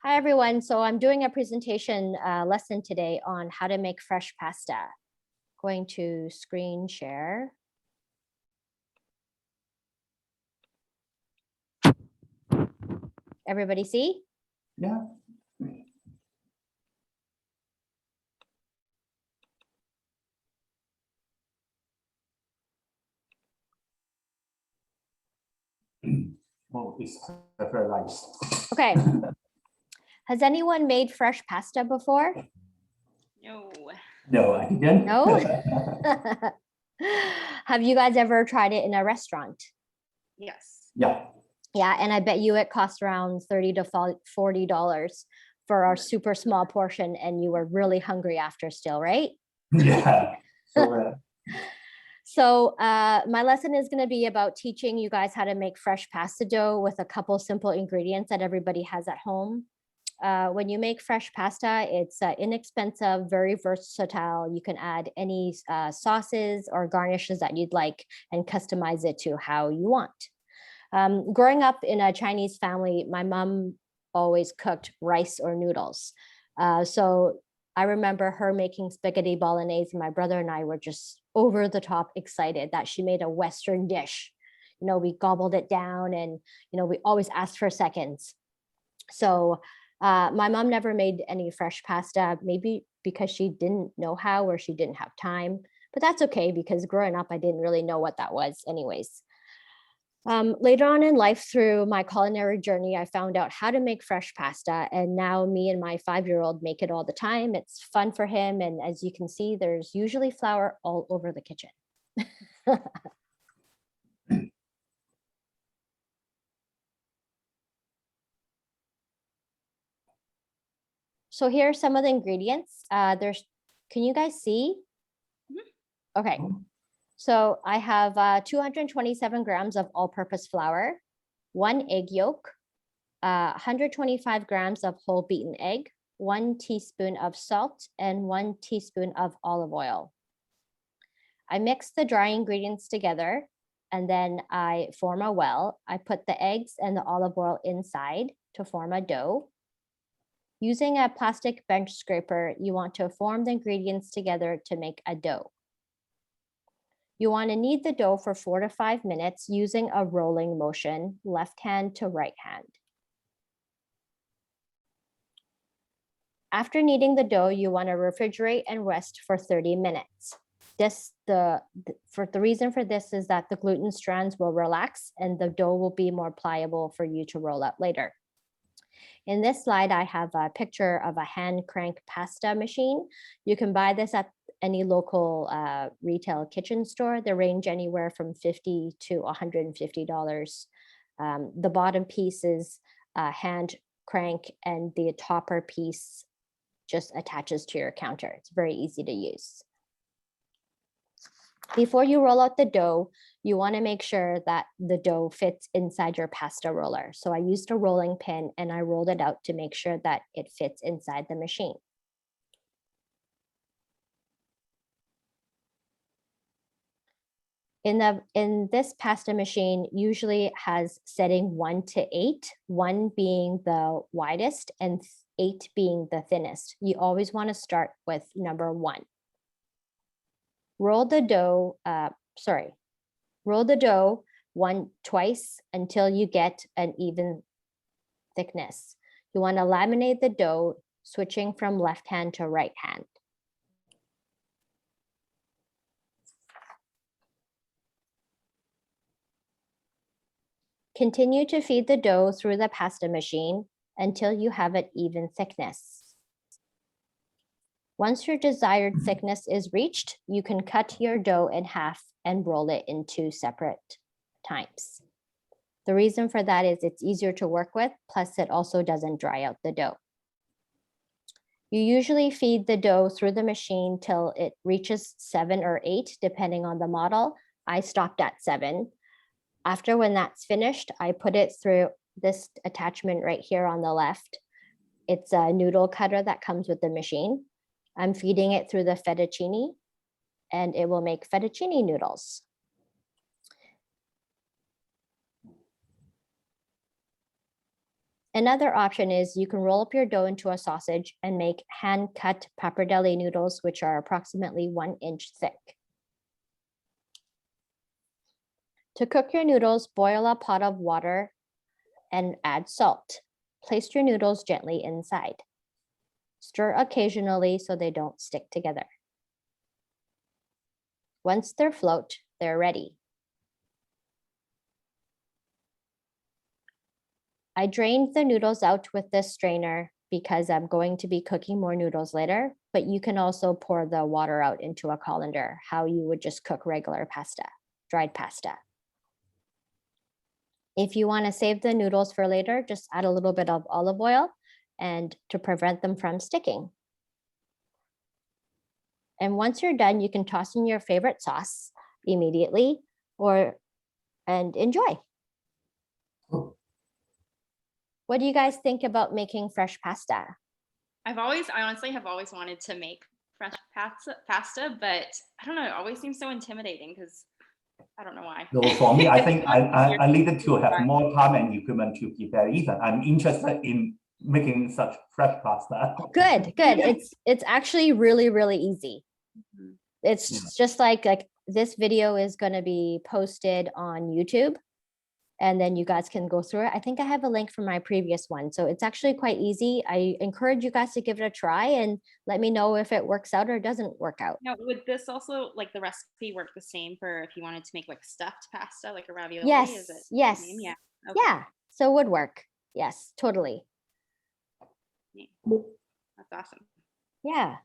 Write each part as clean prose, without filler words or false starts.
Hi, everyone. So I'm doing a presentation lesson today on how to make fresh pasta. Going to screen share. Everybody see? Yeah. Oh, it's pasteurized. Okay. Has anyone made fresh pasta before? No. No, I didn't. No? Have you guys ever tried it in a restaurant? Yes. Yeah. Yeah, and I bet you it cost around $30 to $40 for our super small portion, and you were really hungry after still, right? Yeah. So, So my lesson is going to be about teaching you guys how to make fresh pasta dough with a couple simple ingredients that everybody has at home. When you make fresh pasta, it's inexpensive, very versatile. You can add any sauces or garnishes that you'd like and customize it to how you want. Growing up in a Chinese family, my mom always cooked rice or noodles. So I remember her making spaghetti bolognese. My brother and I were just over the top excited that she made a Western dish. You know, we gobbled it down and, you know, we always asked for seconds. So my mom never made any fresh pasta, maybe because she didn't know how or she didn't have time. But that's okay because growing up, I didn't really know what that was anyways. Later on in life, through my culinary journey, I found out how to make fresh pasta. And now me and my 5-year-old make it all the time. It's fun for him. And as you can see, there's usually flour all over the kitchen. So here are some of the ingredients. Can you guys see? Okay. So I have 227 grams of all-purpose flour, 1 egg yolk, 125 grams of whole beaten egg, 1 teaspoon of salt, and 1 teaspoon of olive oil. I mix the dry ingredients together and then I form a well. I put the eggs and the olive oil inside to form a dough. Using a plastic bench scraper, you want to form the ingredients together to make a dough. You want to knead the dough for 4 to 5 minutes using a rolling motion, left hand to right hand. After kneading the dough, you want to refrigerate and rest for 30 minutes. The reason for this is that the gluten strands will relax and the dough will be more pliable for you to roll out later. In this slide, I have a picture of a hand crank pasta machine. You can buy this at any local retail kitchen store. They range anywhere from $50 to $150. The bottom piece is hand crank and the topper piece just attaches to your counter. It's very easy to use. Before you roll out the dough, you want to make sure that the dough fits inside your pasta roller. So I used a rolling pin and I rolled it out to make sure that it fits inside the machine. In this pasta machine usually has setting 1 to 8, 1 being the widest and 8 being the thinnest. You always want to start with number 1. Roll the dough twice until you get an even thickness. You want to laminate the dough, switching from left hand to right hand. Continue to feed the dough through the pasta machine until you have an even thickness. Once your desired thickness is reached, you can cut your dough in half and roll it in 2 separate times. The reason for that is it's easier to work with, plus it also doesn't dry out the dough. You usually feed the dough through the machine till it reaches 7 or 8, depending on the model. I stopped at 7. After when that's finished, I put it through this attachment right here on the left. It's a noodle cutter that comes with the machine. I'm feeding it through the fettuccine and it will make fettuccine noodles. Another option is you can roll up your dough into a sausage and make hand-cut pappardelle noodles, which are approximately 1 inch thick. To cook your noodles, boil a pot of water and add salt. Place your noodles gently inside. Stir occasionally so they don't stick together. Once they're float, they're ready. I drained the noodles out with this strainer because I'm going to be cooking more noodles later, but you can also pour the water out into a colander, how you would just cook regular pasta, dried pasta. If you want to save the noodles for later, just add a little bit of olive oil and to prevent them from sticking. And once you're done, you can toss in your favorite sauce immediately and enjoy. Oh. Mm-hmm. What do you guys think about making fresh pasta? I honestly have always wanted to make fresh pasta, but I don't know, it always seems so intimidating because I don't know why. So for me, I think I needed to have more time and equipment to prepare either. I'm interested in making such fresh pasta. Good. It's actually really, really easy. Mhm. It's Yeah. just like this video is going to be posted on YouTube, and then you guys can go through it. I think I have a link from my previous one. So it's actually quite easy. I encourage you guys to give it a try and let me know if it works out or doesn't work out. Now, would this also, like the recipe, work the same for if you wanted to make like stuffed pasta, like a ravioli? Yes, Is it the yes. same? Yeah. Okay. Yeah, so it would work. Yes, totally. That's awesome. Yeah.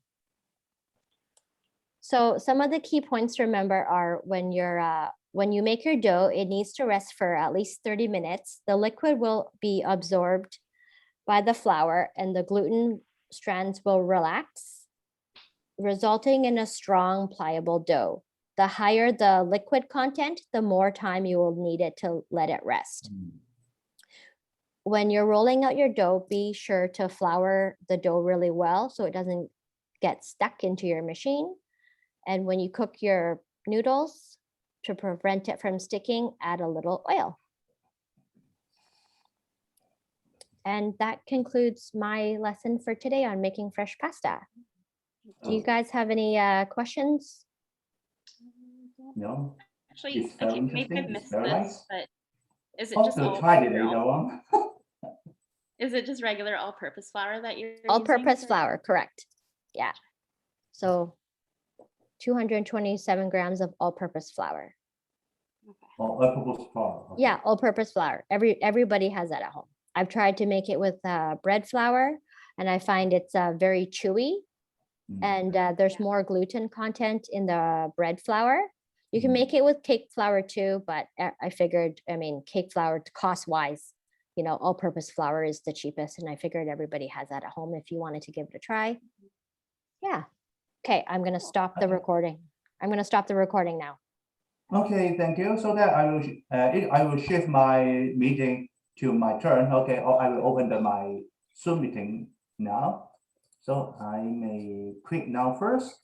So some of the key points to remember are when you make your dough, it needs to rest for at least 30 minutes. The liquid will be absorbed by the flour and the gluten strands will relax, resulting in a strong, pliable dough. The higher the liquid content, the more time you will need it to let it rest. When you're rolling out your dough, be sure to flour the dough really well so it doesn't get stuck into your machine. And when you cook your noodles, to prevent it from sticking, add a little oil. And that concludes my lesson for today on making fresh pasta. Do you guys have any questions? No, Actually, it's very okay, maybe I interesting. missed It's very this, nice. but is it just Also, try it regular later on. Is it just regular all-purpose flour that you're All-purpose using? flour, correct. Yeah. So 227 grams of all-purpose flour. Okay. Oh, purpose flour. Okay. Yeah, all-purpose flour. Everybody has that at home. I've tried to make it with bread flour, and I find it's very chewy, and there's Yeah. more gluten content in the bread flour. You can make it with cake flour too, but I figured, I mean, cake flour cost-wise, you know, all-purpose flour is the cheapest, and I figured everybody has that at home if you wanted to give it a try. Yeah. Okay, I'm gonna stop the recording. I'm gonna stop the recording now. Okay, thank you. So that I will shift my meeting to my turn. Okay, or I will open my Zoom meeting now. So I may click now first.